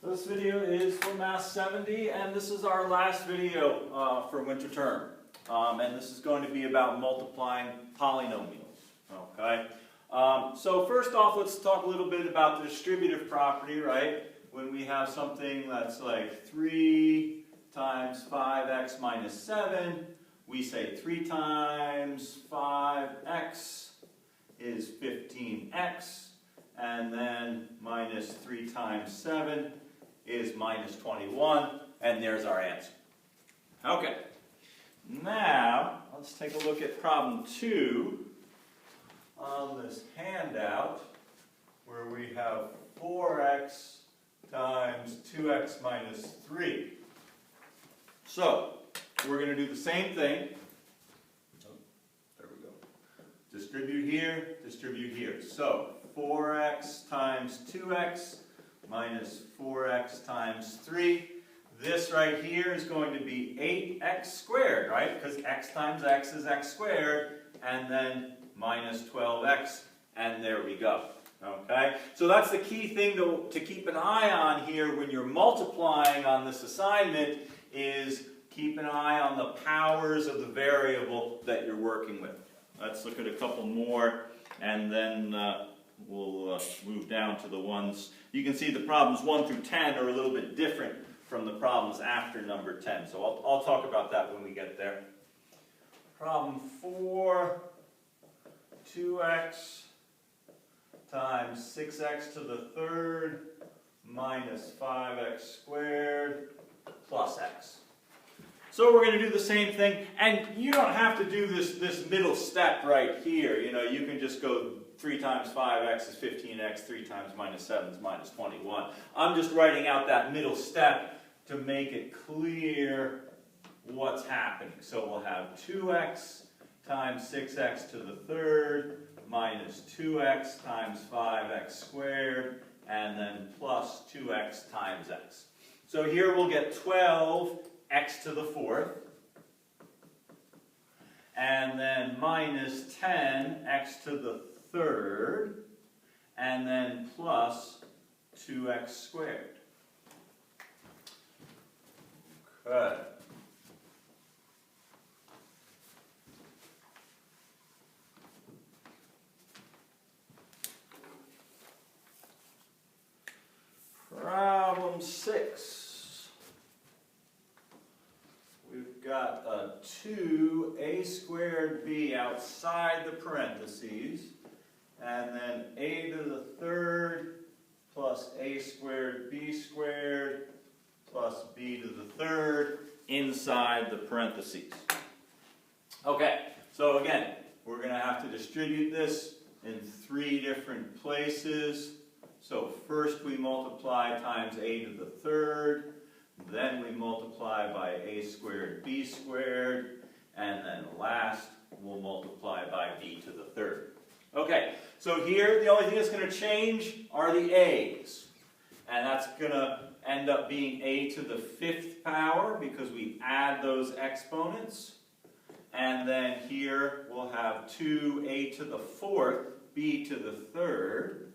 This video is for Math 70, and this is our last video for winter term. And this is going to be about multiplying polynomials. Okay. So first off, let's talk a little bit about the distributive property, right? When we have something that's like 3 times 5x minus 7, we say 3 times 5x is 15x, and then minus 3 times 7 is minus 21, and there's our answer. Okay, now let's take a look at problem 2 on this handout, where we have 4x times 2x minus 3. So, we're going to do the same thing. There we go. Distribute here. So, 4x times 2x minus 4x times 3. This right here is going to be 8x squared, right? Because x times x is x squared, and then minus 12x, and there we go. Okay? So that's the key thing to keep an eye on here when you're multiplying on this assignment, is keep an eye on the powers of the variable that you're working with. Let's look at a couple more, and then we'll move down to the ones. You can see the problems 1 through 10 are a little bit different from the problems after number 10. So I'll talk about that when we get there. Problem 4, 2x times 6x to the third minus 5x squared plus x. So we're going to do the same thing, and you don't have to do this middle step right here. You know, you can just go 3 times 5x is 15x, 3 times minus 7 is minus 21. I'm just writing out that middle step to make it clear what's happening. So we'll have 2x times 6x to the third minus 2x times 5x squared, and then plus 2x times x. So here we'll get 12x to the fourth, and then minus 10x to the third, and then plus 2x squared. Okay. Problem 6. We've got a 2a squared b outside the parentheses, and then a to the third plus a squared b squared plus b to the third inside the parentheses. Okay, so again, we're going to have to distribute this in 3 different places. So first we multiply times a to the third, then we multiply by a squared b squared, and then last we'll multiply by b to the third. Okay, so here the only thing that's going to change are the a's. And that's going to end up being a to the 5th power because we add those exponents. And then here we'll have 2a to the 4th, b to the 3rd.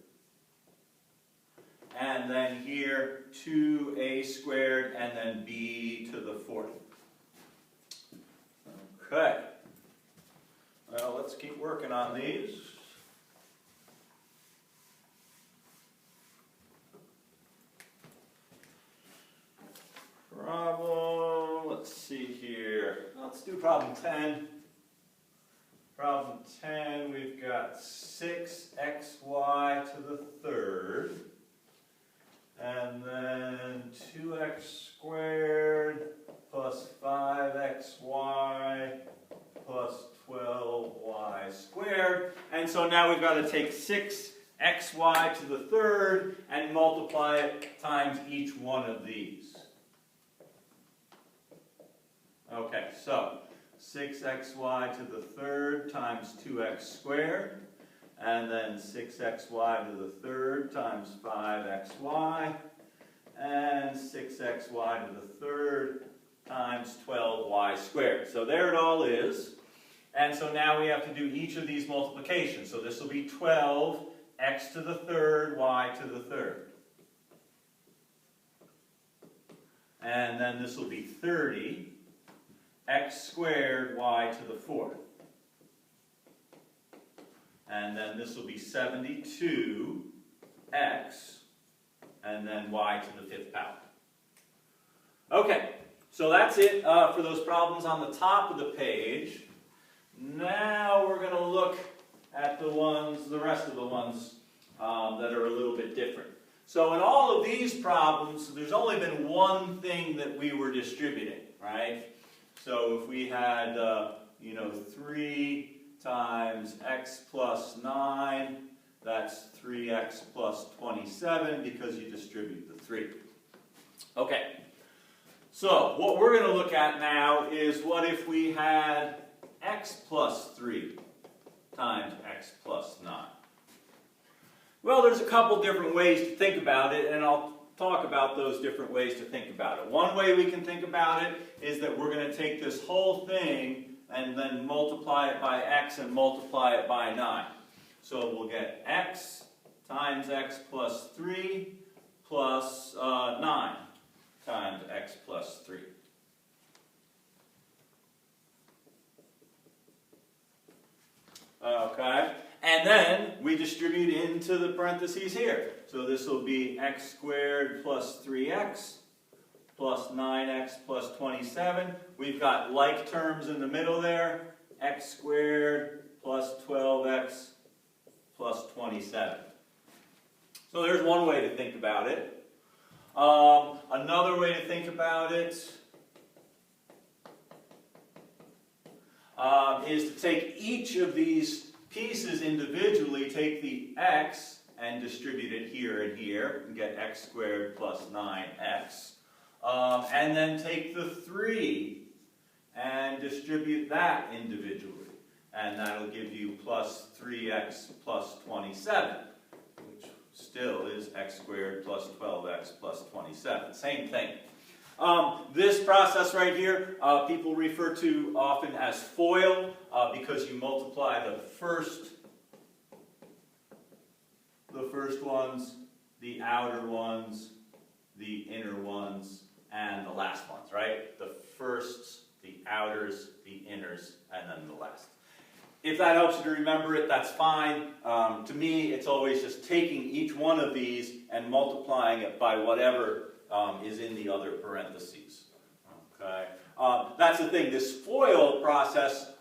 And then here 2a squared, and then b to the 4th. Okay. Well, let's keep working on these. Problem, let's see here. Let's do problem 10. Problem 10, we've got 6xy to the third, and then 2x squared plus 5xy plus 12y squared. And so now we've got to take 6xy to the third and multiply it times each one of these. Okay, so 6xy to the third times 2x squared, and then 6xy to the third times 5xy, and 6xy to the third times 12y squared. So there it all is. And so now we have to do each of these multiplications. So this will be 12 x to the third, y to the third. and then this will be 30 x squared y to the 4th. And then this will be 72 x, and then y to the 5th power. Okay, so that's it for those problems on the top of the page. Now we're going to look at the rest of the ones that are a little bit different. So in all of these problems, there's only been one thing that we were distributing, right? So if we had, 3 times x plus 9, that's 3x plus 27 because you distribute the 3. Okay, so what we're going to look at now is what if we had x plus 3 times x plus 9. Well, there's a couple different ways to think about it, and I'll talk about those different ways to think about it. One way we can think about it is that we're going to take this whole thing and then multiply it by x and multiply it by 9. So we'll get x times x plus 3 plus 9 times x plus 3. Okay, and then we distribute into the parentheses here. So this will be x squared plus 3x plus 9x plus 27. We've got like terms in the middle there. X squared plus 12x plus 27. So there's one way to think about it. Another way to think about it is to take each of these pieces individually, take the x and distribute it here and here, and get x squared plus 9x. And then take the 3 and distribute that individually. And that'll give you plus 3x plus 27, which still is x squared plus 12x plus 27. Same thing. This process right here, people refer to often as FOIL, because you multiply the first ones, the outer ones, the inner ones, and the last ones, right? The firsts, the outers, the inners, and then the last. If that helps you to remember it, that's fine. To me, it's always just taking each one of these and multiplying it by whatever is in the other parentheses. Okay, that's the thing. This FOIL process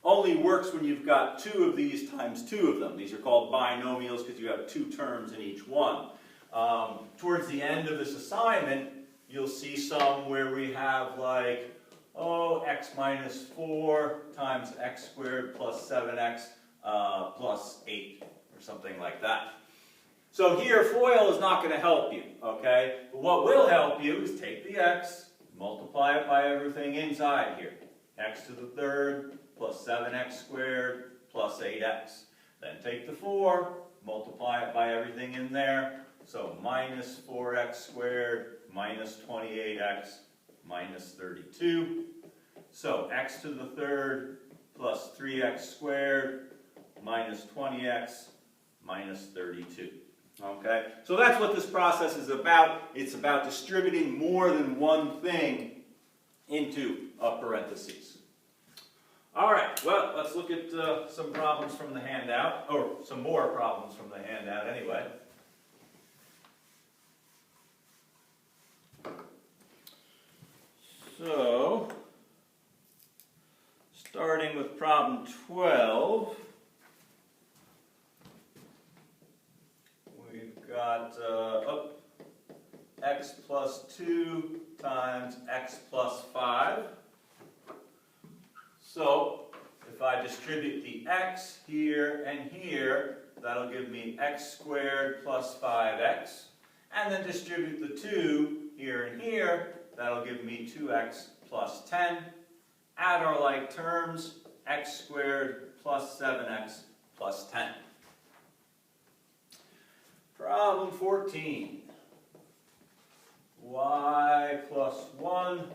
only works when you've got 2 of these times 2 of them. These are called binomials because you have 2 terms in each one. Towards the end of this assignment, you'll see some where we have like, x minus 4 times x squared plus 7x plus 8, or something like that. So here, FOIL is not going to help you, okay? But what will help you is take the x, multiply it by everything inside here. X to the 3rd plus 7x squared plus 8x. Then take the 4, multiply it by everything in there. So minus 4x squared minus 28x minus 32. So x to the 3rd plus 3x squared minus 20x minus 32. Okay, so that's what this process is about. It's about distributing more than one thing into a parentheses. All right, well, let's look at some problems from the handout, or some more problems from the handout anyway. So, starting with problem 12, we've got x plus 2 times x plus 5. So, if I distribute the x here and here, that'll give me x squared plus 5x. And then distribute the 2 here and here, that'll give me 2x plus 10. Add our like terms, x squared plus 7x plus 10. Problem 14. Y plus 1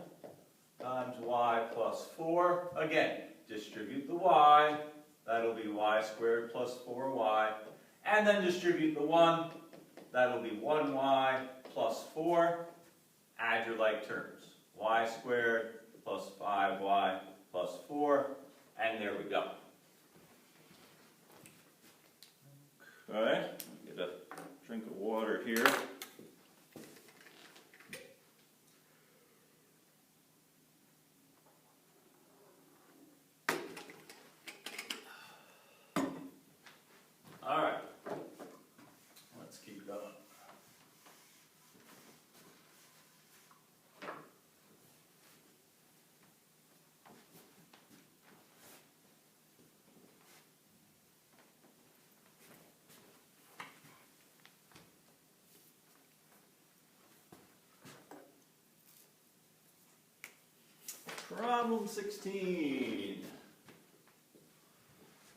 times y plus 4. Again, distribute the y. That'll be y squared plus 4y. And then distribute the 1. That'll be 1y plus 4. Add your like terms. y squared plus 5y plus 4, and there we go. Okay, get a drink of water here. All right, let's keep going. Problem 16.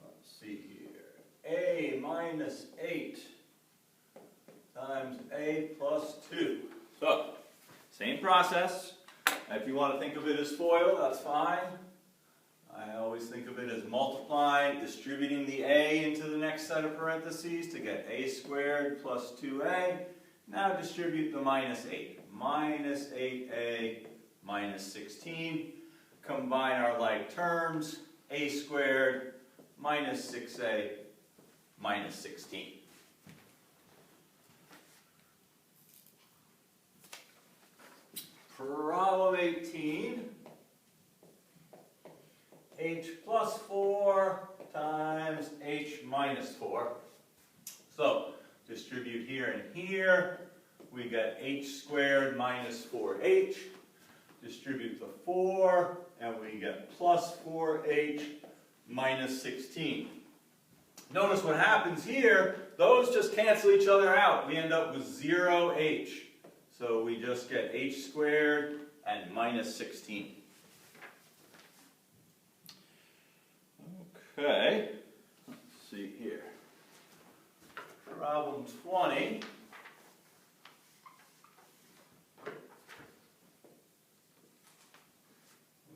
Let's see here. A minus 8 times A plus 2. So, same process. If you want to think of it as FOIL, that's fine. I always think of it as multiplying, distributing the A into the next set of parentheses to get A squared plus 2A. Now distribute the minus 8. Minus 8A minus 16. Combine our like terms, A squared minus 6A minus 16. Problem 18, H plus 4 times H minus 4. So, distribute here and here. We get H squared minus 4H. Distribute the 4, and we get plus 4H minus 16. Notice what happens here, those just cancel each other out. We end up with 0H. So we just get H squared and minus 16. Okay, let's see here. Problem 20.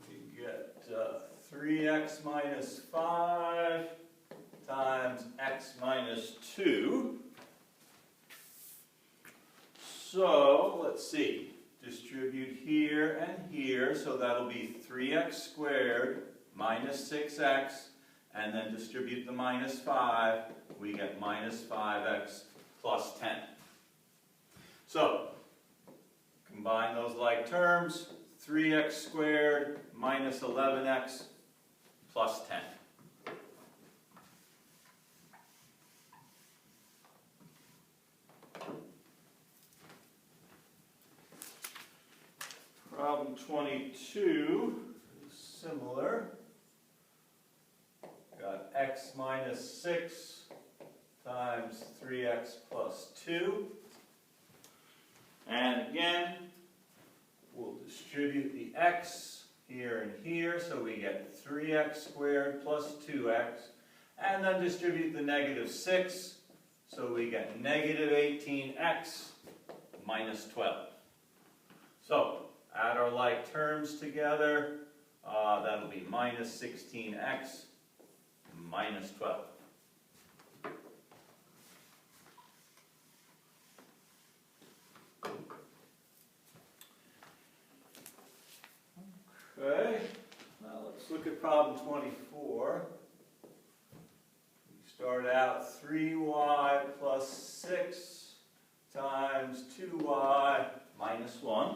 We get 3x minus 5 times x minus 2. So, let's see, distribute here and here, so that'll be 3x squared minus 6x, and then distribute the minus 5, we get minus 5x plus 10. So, combine those like terms, 3x squared minus 11x plus 10. Problem 22 is similar. Got x minus 6 times 3x plus 2. And again, we'll distribute the x here and here, so we get 3x squared plus 2x. And then distribute the negative 6, so we get negative 18x minus 12. So, add our like terms together, that'll be minus 16x minus 12. Okay, now let's look at problem 24. We start out 3y plus 6 times 2y minus 1.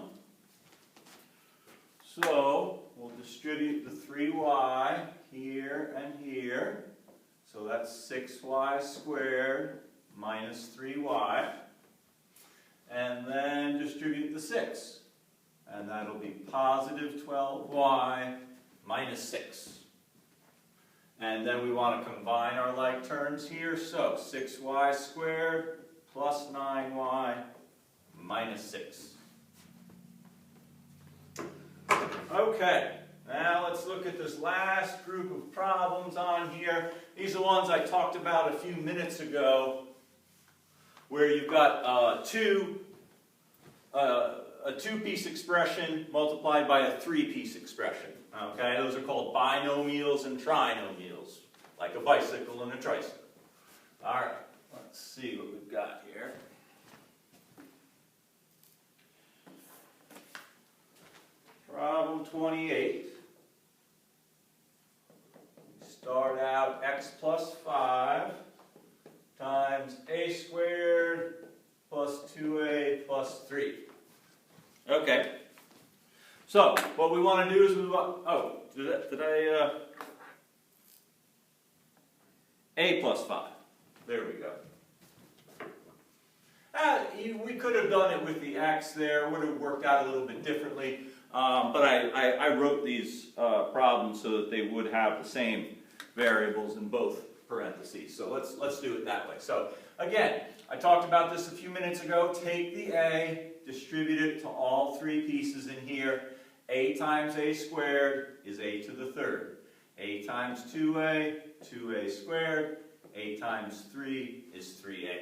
So, we'll distribute the 3y here and here. So that's 6y squared minus 3y. And then distribute the 6. And that'll be positive 12y minus 6. And then we want to combine our like terms here. So 6y squared plus 9y minus 6. Okay, now let's look at this last group of problems on here. These are ones I talked about a few minutes ago, where you've got a two-piece expression multiplied by a three-piece expression. Okay, those are called binomials and trinomials, like a bicycle and a tricycle. All right, let's see what we've got here. 28. We start out x plus 5 times a squared plus 2a plus 3. Okay. So, what we want to do is we want, a plus 5. There we go. We could have done it with the x there, would have worked out a little bit differently, but I wrote these problems so that they would have the same variables in both parentheses. So let's do it that way. So again, I talked about this a few minutes ago. Take the a, distribute it to all three pieces in here. A times a squared is a to the third. A times 2a, 2a squared. A times 3 is 3a.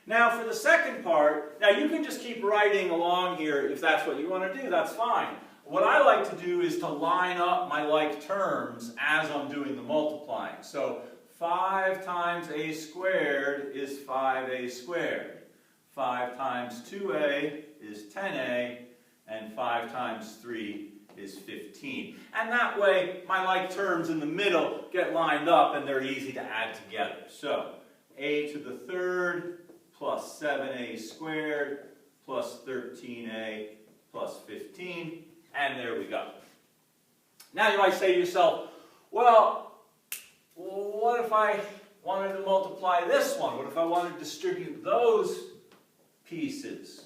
Now for the second part, now you can just keep writing along here if that's what you want to do, that's fine. What I like to do is to line up my like terms as I'm doing the multiplying. So 5 times a squared is 5a squared. 5 times 2a is 10a, and 5 times 3 is 15. And that way, my like terms in the middle get lined up and they're easy to add together. So a to the third plus 7a squared plus 13a plus 15. And there we go. Now you might say to yourself, well, what if I wanted to multiply this one? What if I wanted to distribute those pieces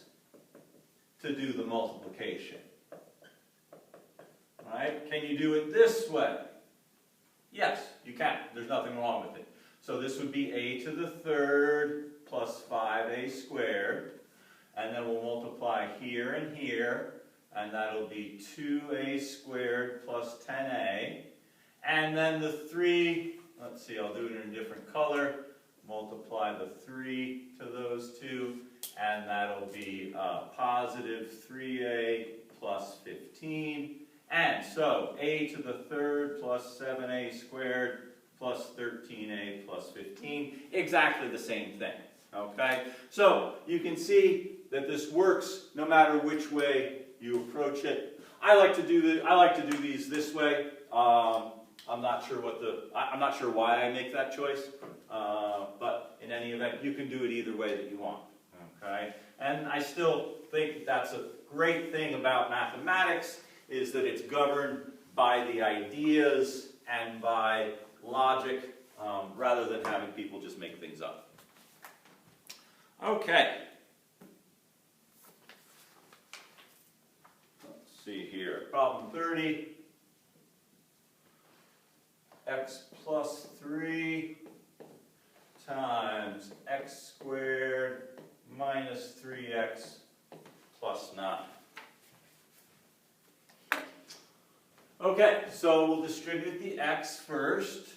to do the multiplication? Right? Can you do it this way? Yes, you can. There's nothing wrong with it. So this would be a to the third plus 5a squared. And then we'll multiply here and here. And that'll be 2a squared plus 10a. And then the 3, let's see, I'll do it in a different color. Multiply the 3 to those two. And that'll be positive 3a plus 15. And so, a to the third plus 7a squared plus 13a plus 15, exactly the same thing, okay? So, you can see that this works no matter which way you approach it. I like to do these this way. I'm not sure why I make that choice, but in any event, you can do it either way that you want, okay? And I still think that's a great thing about mathematics, is that it's governed by the ideas and by logic rather than having people just make things up. Okay. Let's see here. Problem 30. X plus 3 times x squared minus 3x plus 9. Okay, so we'll distribute the x first,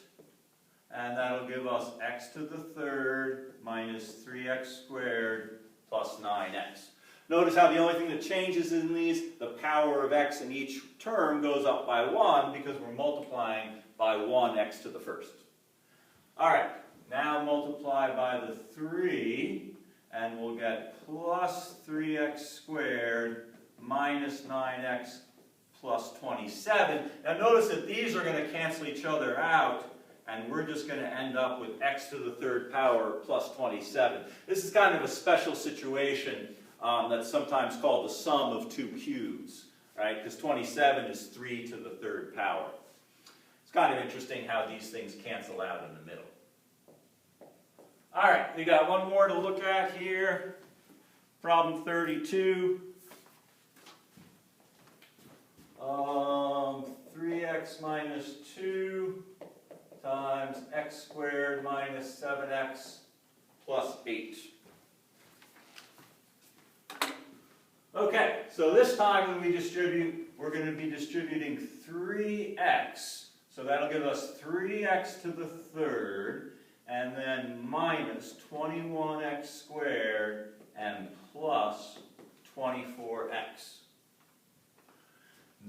and that'll give us x to the third minus 3x squared plus 9x. Notice how the only thing that changes in these, the power of x in each term goes up by 1 because we're multiplying by 1x to the first. Alright, now multiply by the 3, and we'll get plus 3x squared minus 9x plus 27. Now notice that these are going to cancel each other out, and we're just going to end up with x to the third power plus 27. This is kind of a special situation that's sometimes called the sum of two cubes, right? Because 27 is 3 to the third power. It's kind of interesting how these things cancel out in the middle. All right, we got one more to look at here. Problem 32. 3x minus 2 times x squared minus 7x plus 8. Okay, so this time when we distribute, we're going to be distributing 3x. So that'll give us 3x to the third, and then minus 21x squared and plus 24x.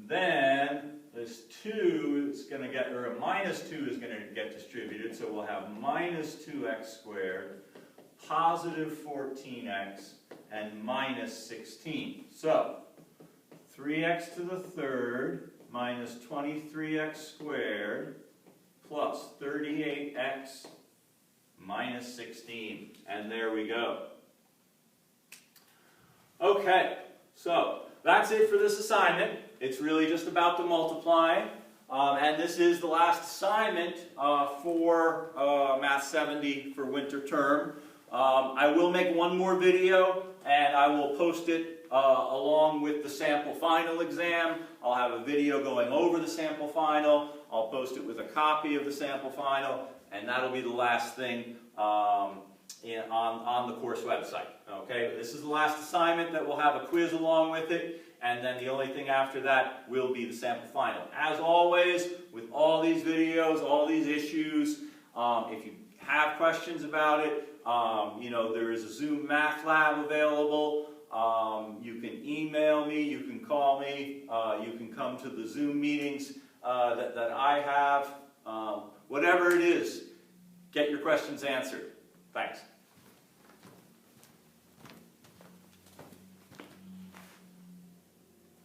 Then this 2 is going to get, or a minus 2 is going to get distributed, so we'll have minus 2x squared, positive 14x, and minus 16. So 3x to the third minus 23x squared plus 38x minus 16. And there we go. Okay, so that's it for this assignment. It's really just about the multiplying. And this is the last assignment for Math 70 for winter term. I will make one more video and I will post it along with the sample final exam. I'll have a video going over the sample final. I'll post it with a copy of the sample final, and that'll be the last thing on the course website. Okay, this is the last assignment that will have a quiz along with it, and then the only thing after that will be the sample final. As always, with all these videos, all these issues, if you have questions about it, there is a Zoom Math Lab available. You can email me, you can call me, you can come to the Zoom meetings that I have. Whatever it is, get your questions answered. Thanks.